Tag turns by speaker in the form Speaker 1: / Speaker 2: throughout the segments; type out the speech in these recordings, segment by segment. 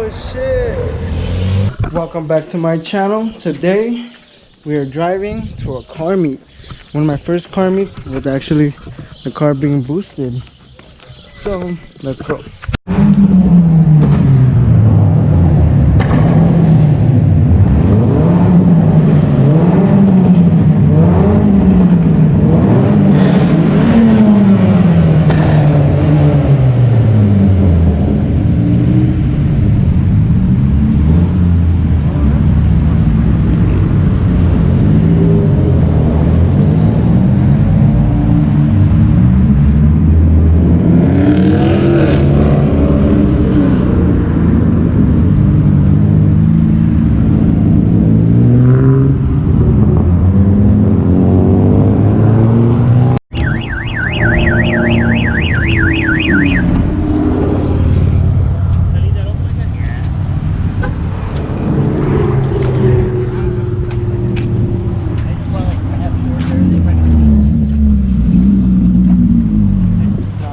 Speaker 1: Oh shit! Welcome back to my channel. Today we are driving to a car meet. One of my first car meets with actually the car being boosted. So let's go.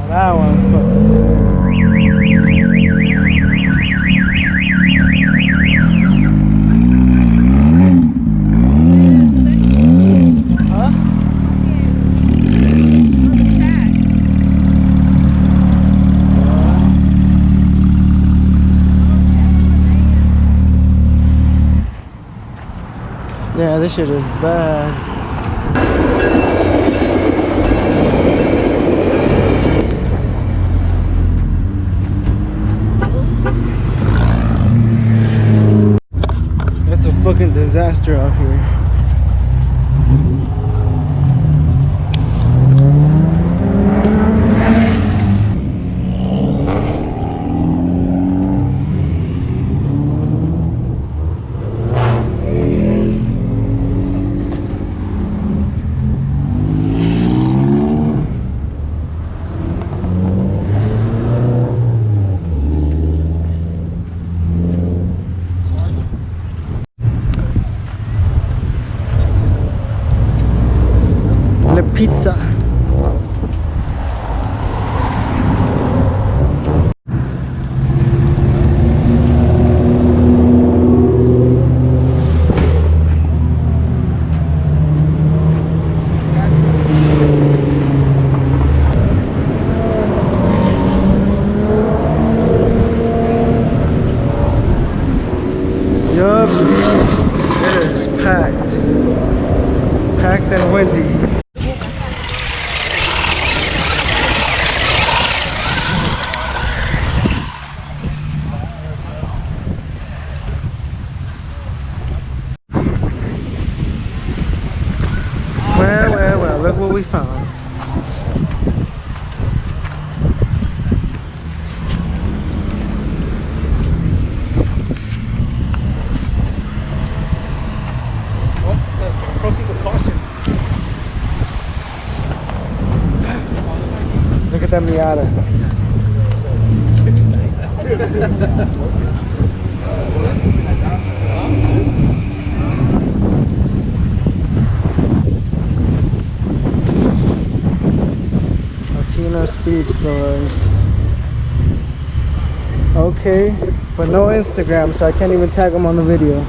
Speaker 1: That one's fucking sick. Huh? Yeah, this shit is bad. It's a fucking disaster out here. Pizza. Yup, it is packed. Packed and windy. Well, look what we found. Oh, it says proceed with caution. Look at that MIATA. Speedsters. Okay, but no Instagram, so I can't even tag them on the video.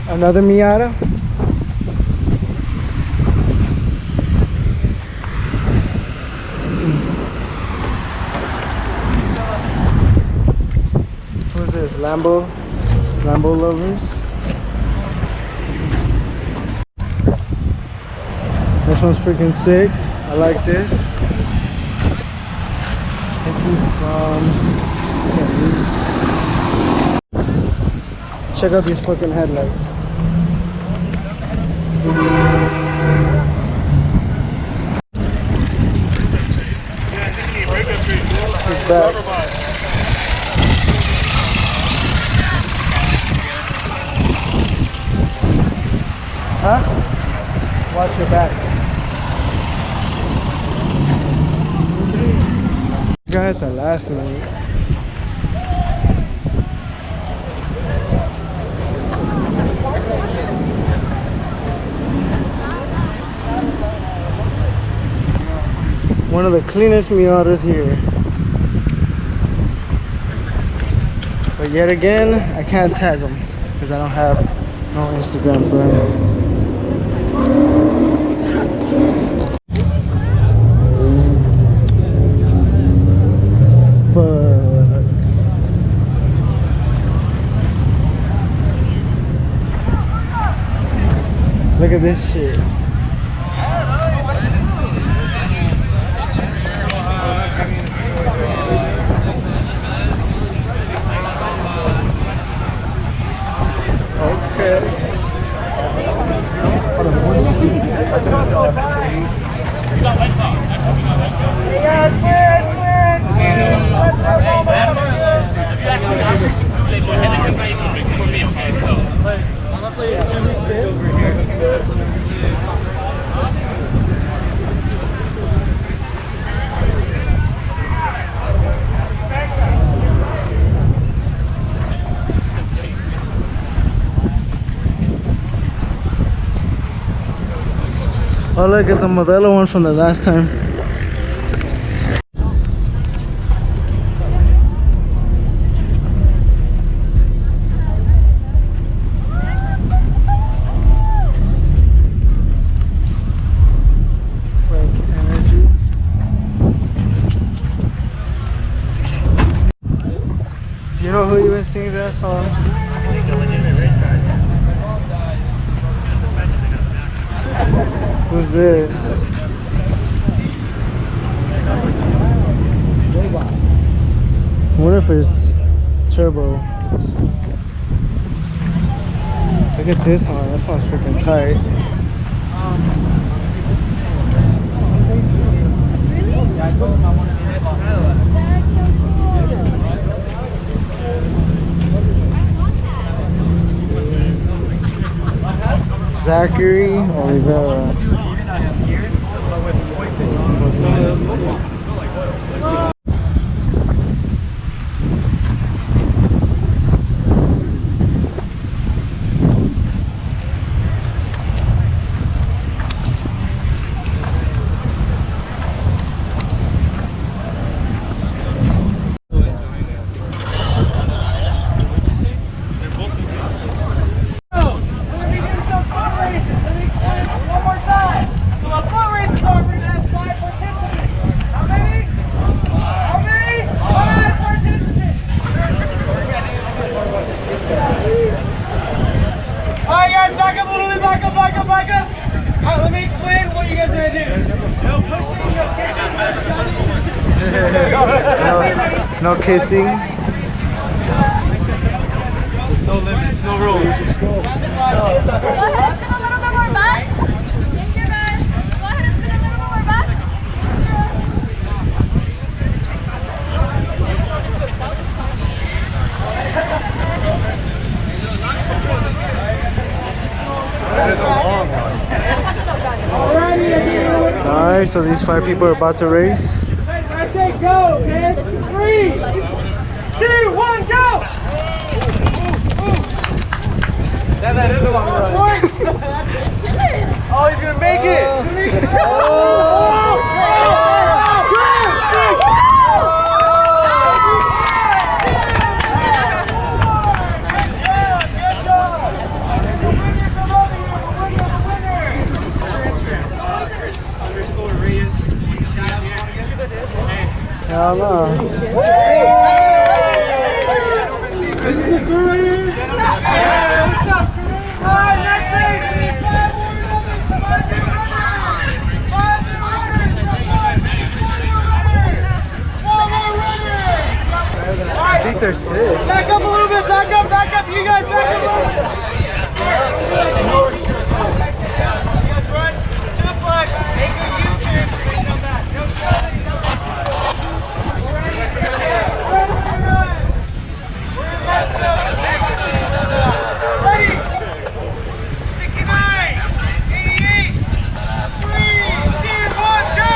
Speaker 1: Another MIATA. Who's this? Lambo lovers. This one's freaking sick. I like this. Check out these fucking headlights. He's back. Huh? Watch your back. Guy at the last minute. One of the cleanest Miatas here. But yet again, I can't tag him because I don't have no Instagram for him. Look at this shit. Oh look, it's the Modelo one from the last time. Do you know who even sings that song? Who's this? I wonder if it's Turbo. Look at this one. That song's freaking tight. Zachary Oliveira. No kissing.
Speaker 2: No limits, no rules.
Speaker 3: Go ahead, spin a little bit more back. Thank you guys. Go ahead and spin a little bit more back.
Speaker 2: That is a long one.
Speaker 1: Alright, so these 5 people are about to race.
Speaker 2: I say go, man. 3, 2, 1, go! That is a long run. Oh, he's gonna make it! Good job!
Speaker 1: Hell no. I think they're 6.
Speaker 2: Back up a little bit, back up, you guys back up a little bit. You guys run, jump left, make a U-turn, then come back. No shot. Ready? 69, 88, 3, 2, 1, go!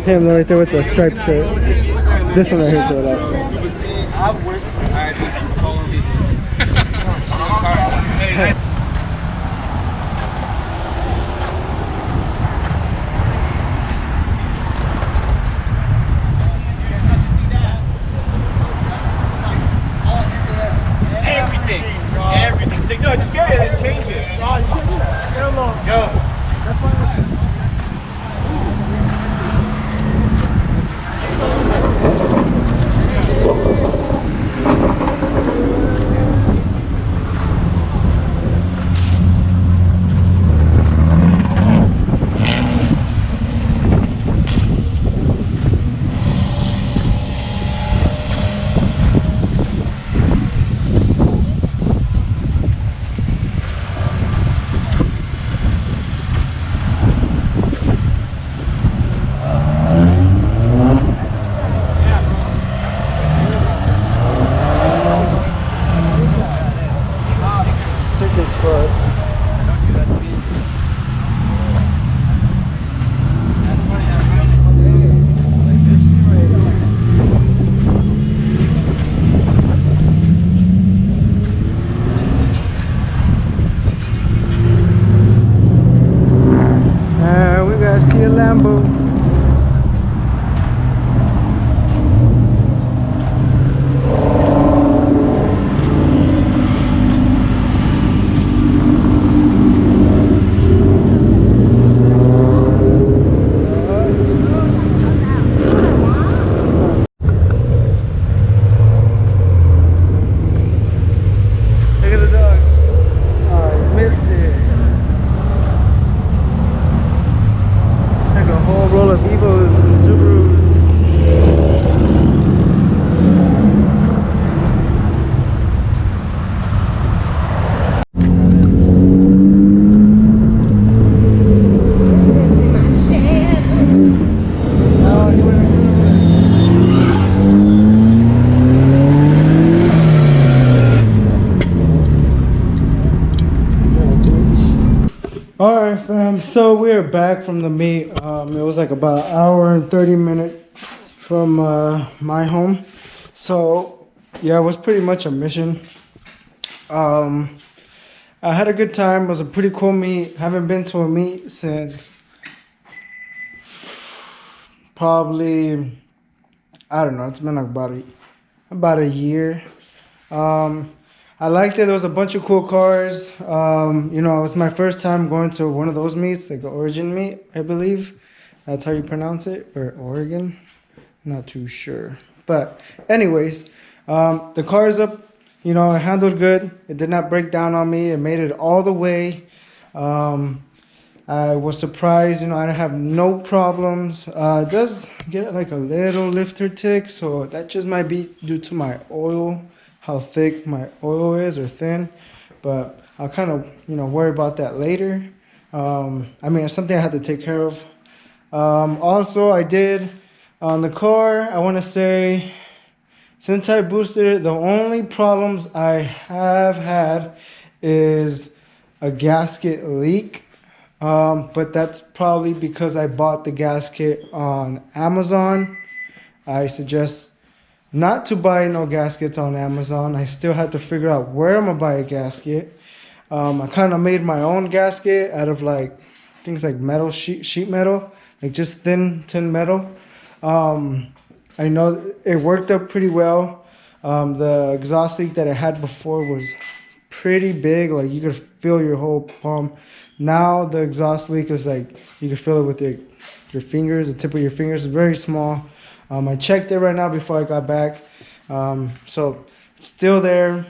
Speaker 1: Him right there with the striped shirt. This one right here to the left.
Speaker 2: Everything. Everything. Say, no, just get it and change it. Go.
Speaker 1: Sick as fuck. We gotta see a Lambo. Look at the dog. Oh, I missed it. It's like a whole roll of Evos and Subarus. Alright fam, so we're back from the meet. It was like about an hour and 30 minutes from my home. So yeah, it was pretty much a mission. I had a good time. It was a pretty cool meet. Haven't been to a meet since probably, I don't know, it's been like about a year. I liked it. There was a bunch of cool cars. You know, it was my first time going to one of those meets, like the Origin meet, I believe. That's how you pronounce it, or Oregon. Not too sure. But anyways, the car's up. You know, it handled good. It did not break down on me. It made it all the way. I was surprised. You know, I have no problems. It does get like a little lifter tick, so that just might be due to my oil, how thick my oil is or thin, but I'll kind of, you know, worry about that later. I mean, it's something I had to take care of. Also, I did on the car, I want to say, since I boosted it, the only problems I have had is a gasket leak. But that's probably because I bought the gasket on Amazon. I suggest not to buy no gaskets on Amazon. I still had to figure out where I'm gonna buy a gasket. I kind of made my own gasket out of like things like metal, sheet metal, like just thin metal. I know it worked out pretty well. The exhaust leak that I had before was pretty big, like you could feel your whole palm. Now the exhaust leak is like you can feel it with your fingers, the tip of your fingers. It's very small. I checked it right now before I got back. So it's still there.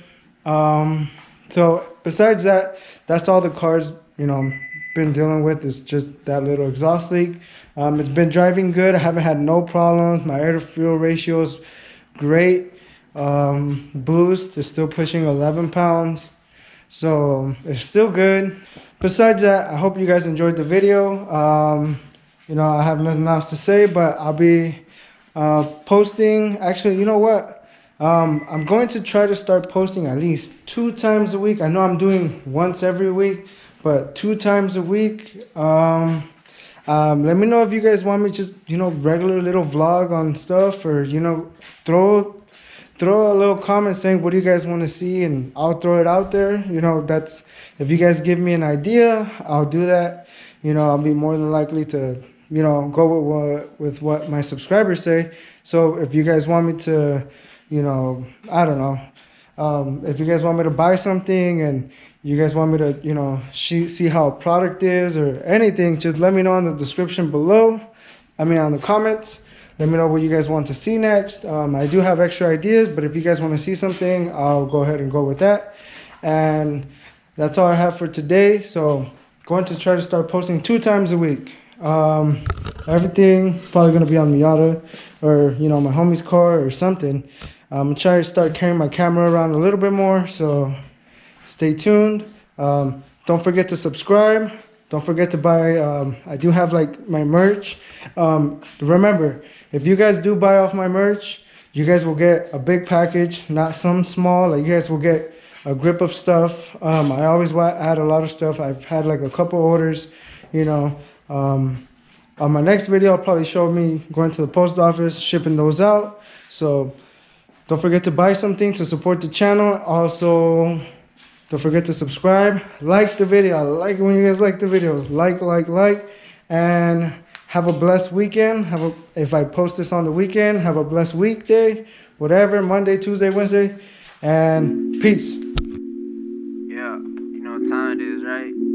Speaker 1: So besides that, that's all the car's, you know, been dealing with is just that little exhaust leak. It's been driving good. I haven't had no problems. My air to fuel ratio is great. Boost is still pushing 11 pounds. So it's still good. Besides that, I hope you guys enjoyed the video. You know, I have nothing else to say, but I'll be posting. Actually, you know what? I'm going to try to start posting at least 2 times a week. I know I'm doing once every week, but 2 times a week. Let me know if you guys want me just, regular little vlog on stuff, or, throw a little comment saying what do you guys want to see, and I'll throw it out there. That's, if you guys give me an idea, I'll do that. I'll be more than likely to, go with what my subscribers say. So if you guys want me to, I don't know, if you guys want me to buy something, and you guys want me to, see how a product is or anything, just let me know in the description below. On the comments. Let me know what you guys want to see next. I do have extra ideas, but if you guys want to see something, I'll go ahead and go with that. And that's all I have for today. So going to try to start posting 2 times a week. Everything probably going to be on MIATA, or, my homie's car or something. I'm going to try to start carrying my camera around a little bit more. So stay tuned. Don't forget to subscribe. Don't forget to buy, I do have like my merch. Remember, if you guys do buy off my merch, you guys will get a big package, not some small. Like, you guys will get a grip of stuff. I always add a lot of stuff. I've had like a couple orders, on my next video, I'll probably show me going to the post office, shipping those out. So don't forget to buy something to support the channel. Also, don't forget to subscribe, like the video. I like it when you guys like the videos. Like, and have a blessed weekend. If I post this on the weekend, have a blessed weekday, whatever, Monday, Tuesday, Wednesday, and peace.
Speaker 4: Yeah, you know what time it is, right?